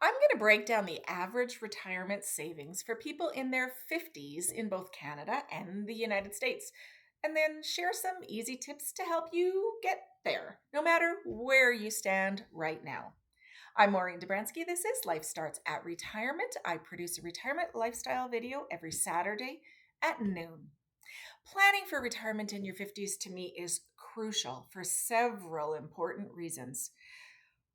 I'm going to break down the average retirement savings for people in their 50s in both Canada and the United States, and then share some easy tips to help you get there, no matter where you stand right now. I'm Maureen Dobransky. This is Life Starts at Retirement. I produce a retirement lifestyle video every Saturday at noon. Planning for retirement in your 50s to me is crucial for several important reasons.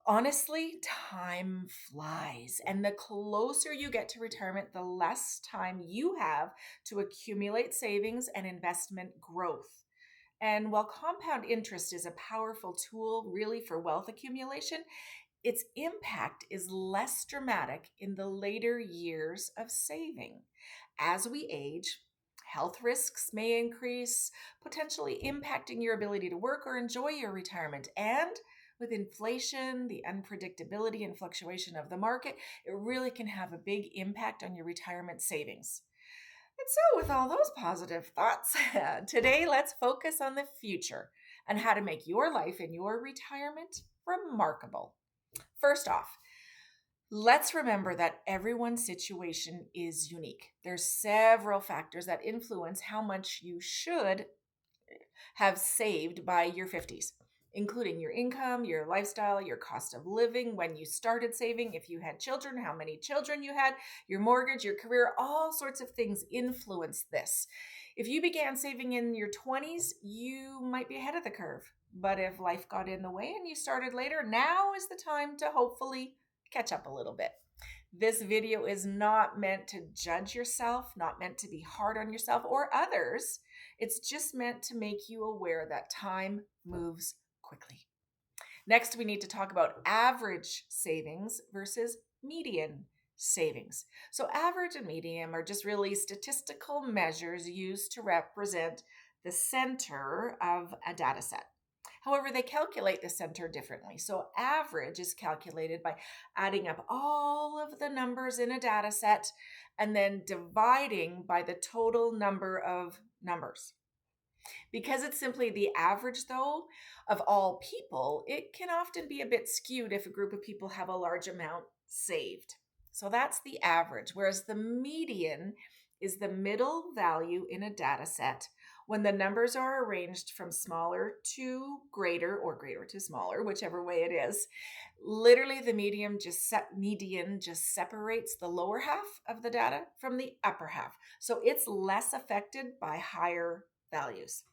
Honestly, time flies. And the closer you get to retirement, the less time you have to accumulate savings and investment growth. And while compound interest is a powerful tool, really, for wealth accumulation, its impact is less dramatic in the later years of saving. As we age, health risks may increase, potentially impacting your ability to work or enjoy your retirement. And with inflation, the unpredictability and fluctuation of the market, it really can have a big impact on your retirement savings. And so, with all those positive thoughts, today let's focus on the future and how to make your life and your retirement remarkable. First off, let's remember that everyone's situation is unique. There's several factors that influence how much you should have saved by your 50s, including your income, your lifestyle, your cost of living, when you started saving, if you had children, how many children you had, your mortgage, your career, all sorts of things influence this. If you began saving in your 20s, you might be ahead of the curve. But if life got in the way and you started later, now is the time to hopefully catch up a little bit. This video is not meant to judge yourself, not meant to be hard on yourself or others. It's just meant to make you aware that time moves quickly. Next, we need to talk about average savings versus median savings. So, average and median are just really statistical measures used to represent the center of a data set. However, they calculate the center differently. So, average is calculated by adding up all of the numbers in a data set and then dividing by the total number of numbers. Because it's simply the average, though, of all people, it can often be a bit skewed if a group of people have a large amount saved. So that's the average, whereas the median is the middle value in a data set when the numbers are arranged from smaller to greater or greater to smaller, whichever way it is. Literally, the median just separates the lower half of the data from the upper half. So it's less affected by higher values.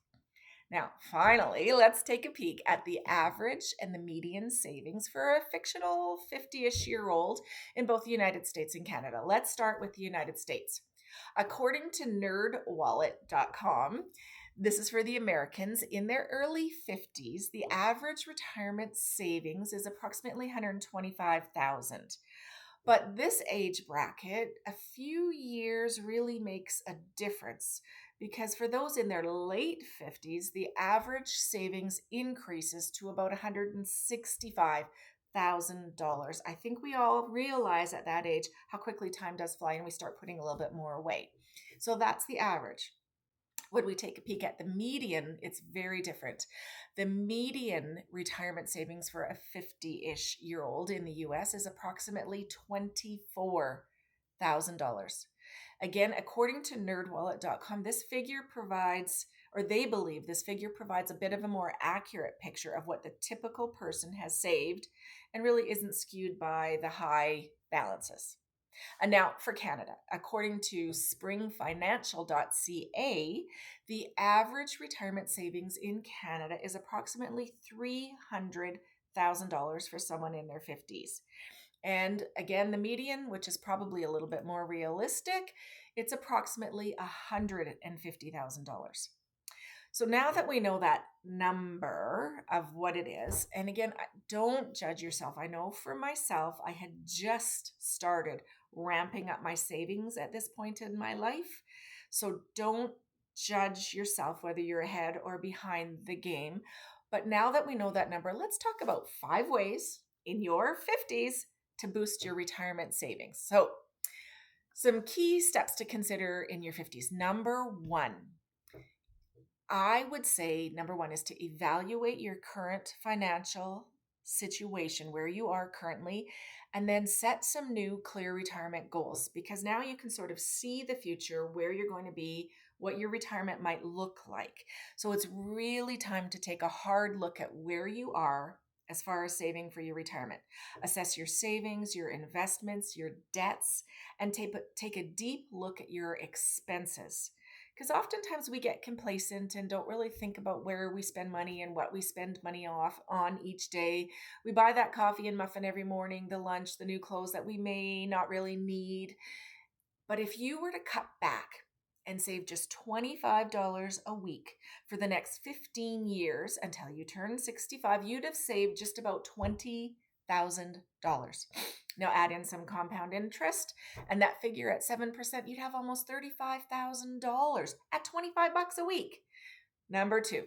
Now, finally, let's take a peek at the average and the median savings for a fictional 50-ish year old in both the United States and Canada. Let's start with the United States. According to nerdwallet.com, this is for the Americans in their early 50s, the average retirement savings is approximately $125,000. But this age bracket, a few years really makes a difference because for those in their late 50s, the average savings increases to about $165,000. I think we all realize at that age how quickly time does fly and we start putting a little bit more away. So that's the average. When we take a peek at the median, it's very different. The median retirement savings for a 50-ish year old in the US is approximately $24,000. Again, according to nerdwallet.com, this figure provides, or they believe this figure provides a bit of a more accurate picture of what the typical person has saved and really isn't skewed by the high balances. And now for Canada, according to springfinancial.ca, the average retirement savings in Canada is approximately $300,000 for someone in their 50s. And again, the median, which is probably a little bit more realistic, it's approximately $150,000. So now that we know that number of what it is, and again, don't judge yourself. I know for myself, I had just started ramping up my savings at this point in my life. So don't judge yourself whether you're ahead or behind the game. But now that we know that number, let's talk about 5 ways in your 50s to boost your retirement savings. So some key steps to consider in your 50s. Number 1, I would say number 1 is to evaluate your current financial situation where you are currently, and then set some new clear retirement goals, because now you can sort of see the future, where you're going to be, what your retirement might look like. So it's really time to take a hard look at where you are as far as saving for your retirement. Assess your savings, your investments, your debts, and take a deep look at your expenses. Because oftentimes we get complacent and don't really think about where we spend money and what we spend money off on each day. We buy that coffee and muffin every morning, the lunch, the new clothes that we may not really need. But if you were to cut back and save just $25 a week for the next 15 years until you turn 65, you'd have saved just about $20,000. Now add in some compound interest, and that figure at 7%, you'd have almost $35,000 at 25 bucks a week. Number 2,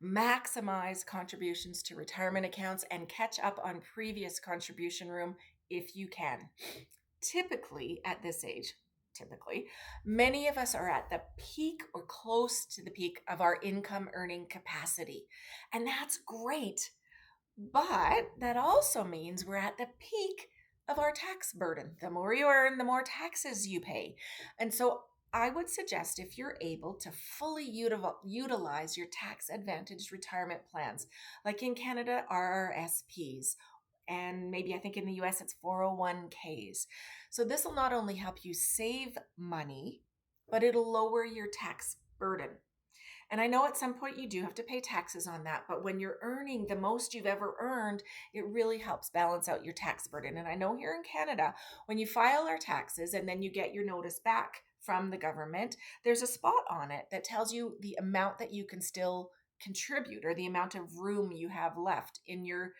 maximize contributions to retirement accounts and catch up on previous contribution room if you can. Typically, at this age, many of us are at the peak or close to the peak of our income earning capacity. And that's great. But that also means we're at the peak of our tax burden. The more you earn, the more taxes you pay. And so I would suggest, if you're able, to fully utilize your tax advantaged retirement plans, like in Canada, RRSPs, and maybe I think in the US it's 401ks. So this will not only help you save money, but it'll lower your tax burden. And I know at some point you do have to pay taxes on that, but when you're earning the most you've ever earned, it really helps balance out your tax burden. And I know here in Canada, when you file our taxes and then you get your notice back from the government, there's a spot on it that tells you the amount that you can still contribute, or the amount of room you have left in your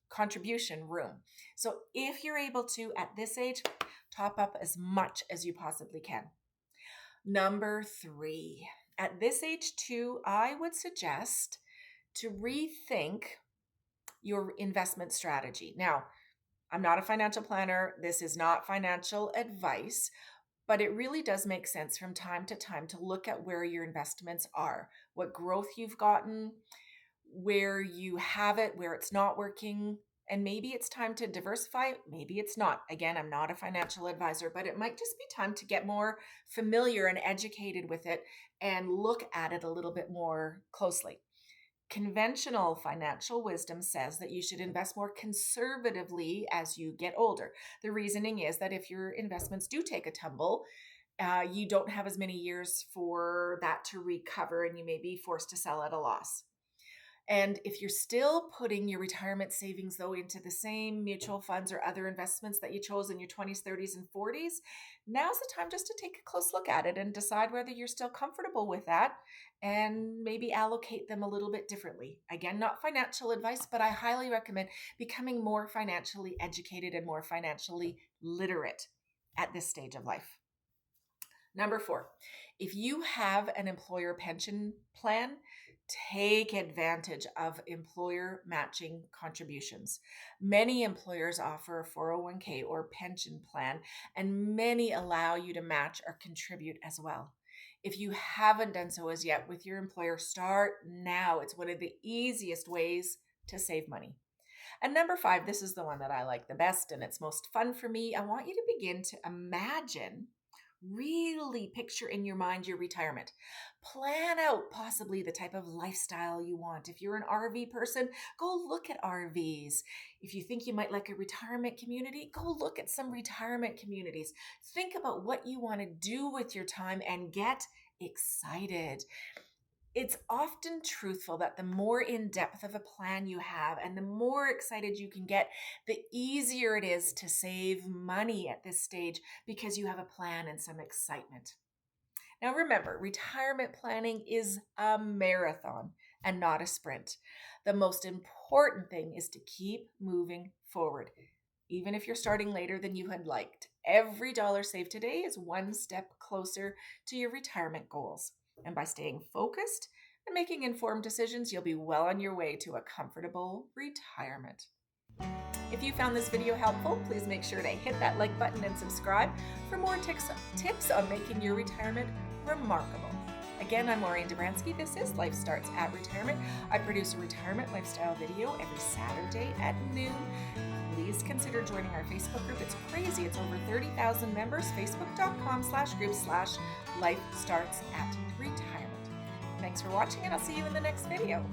contribution room. So if you're able to, at this age, top up as much as you possibly can. Number 3, at this age too, I would suggest to rethink your investment strategy. Now, I'm not a financial planner. This is not financial advice, but it really does make sense from time to time to look at where your investments are, what growth you've gotten, where you have it, where it's not working, and maybe it's time to diversify, maybe it's not. Again, I'm not a financial advisor, but it might just be time to get more familiar and educated with it and look at it a little bit more closely. Conventional financial wisdom says that you should invest more conservatively as you get older. The reasoning is that if your investments do take a tumble, you don't have as many years for that to recover, and you may be forced to sell at a loss. And if you're still putting your retirement savings, though, into the same mutual funds or other investments that you chose in your 20s, 30s, and 40s, now's the time just to take a close look at it and decide whether you're still comfortable with that, and maybe allocate them a little bit differently. Again, not financial advice, but I highly recommend becoming more financially educated and more financially literate at this stage of life. Number 4, if you have an employer pension plan, take advantage of employer matching contributions. Many employers offer a 401k or pension plan, and many allow you to match or contribute as well. If you haven't done so as yet with your employer, start now. It's one of the easiest ways to save money. And number 5, this is the one that I like the best and it's most fun for me. I want you to begin to imagine, really picture in your mind your retirement. Plan out possibly the type of lifestyle you want. If you're an RV person, go look at RVs. If you think you might like a retirement community, go look at some retirement communities. Think about what you want to do with your time and get excited. It's often truthful that the more in depth of a plan you have and the more excited you can get, the easier it is to save money at this stage, because you have a plan and some excitement. Now remember, retirement planning is a marathon and not a sprint. The most important thing is to keep moving forward. Even if you're starting later than you had liked, every dollar saved today is one step closer to your retirement goals. And by staying focused and making informed decisions, you'll be well on your way to a comfortable retirement. If you found this video helpful, please make sure to hit that like button and subscribe for more tips on making your retirement remarkable. Again, I'm Maureen Dobransky. This is Life Starts at Retirement. I produce a retirement lifestyle video every Saturday at noon. Please consider joining our Facebook group. It's crazy. It's over 30,000 members. Facebook.com/group/Life Starts at Retirement. Thanks for watching, and I'll see you in the next video.